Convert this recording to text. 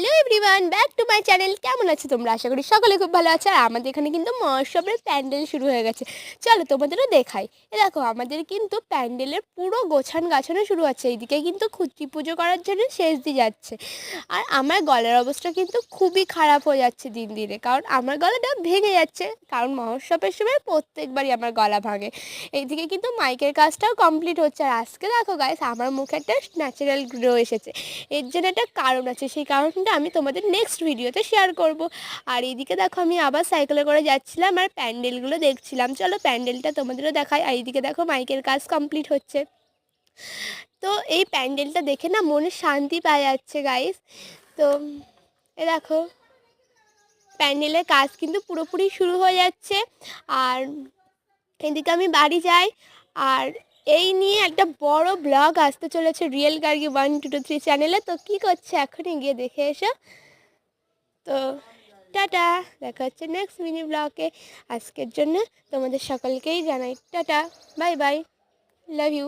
Hello everyone, back to my channel. কেমন আছো তোমরা? আশা করি সকলে খুব ভালো আছো। আর আমাদের এখানে কিন্তু মহোৎসবের প্যান্ডেল শুরু হয়ে গেছে। চলো তোমাদেরও দেখাই। দেখো, আমাদের কিন্তু প্যান্ডেলের পুরো গাছানো শুরু হচ্ছে। এইদিকে কিন্তু খুঁটি পুজো করার জন্য শেষ দিয়ে যাচ্ছে। আর আমার গলার অবস্থা কিন্তু খুবই খারাপ হয়ে যাচ্ছে দিন দিনে, কারণ আমার গলাটা ভেঙে যাচ্ছে। কারণ মহোৎসবের সময় প্রত্যেকবারই আমার গলা ভাঙে। এইদিকে কিন্তু মাইকের কাজটাও কমপ্লিট হচ্ছে। আর আজকে দেখো গাইস, আমার মুখে একটা ন্যাচারাল গ্লো এসেছে। এর জন্য একটা কারণ আছে, সেই কারণটা আমি তোমাদের নেক্সট ভিডিওতে শেয়ার করব। আর এইদিকে দেখো, আমি আবার সাইকেলে করে যাচ্ছিলাম আর প্যান্ডেলগুলো দেখছিলাম। চলো প্যান্ডেলটা তোমাদেরও দেখাই। আর এইদিকে দেখো, মাইকের কাজ কমপ্লিট হচ্ছে। তো এই প্যান্ডেলটা দেখে না মনে শান্তি পাওয়া যাচ্ছে গাইস। তো এ দেখো, প্যান্ডেলের কাজ কিন্তু পুরোপুরি শুরু হয়ে যাচ্ছে। আর এদিকে আমি বাড়ি যাই। আর এই নিয়ে একটা বড় ব্লগ আসতে চলেছে রিয়েল গার্গি 1 2 3 চ্যানেলে। তো কী করছে এখনই গিয়ে দেখে এসো। তো টাটা, দেখা হচ্ছে নেক্সট মিনি ব্লগে। আজকের জন্য তোমাদের সকলকেই জানাই ta-ta, bye bye, love you.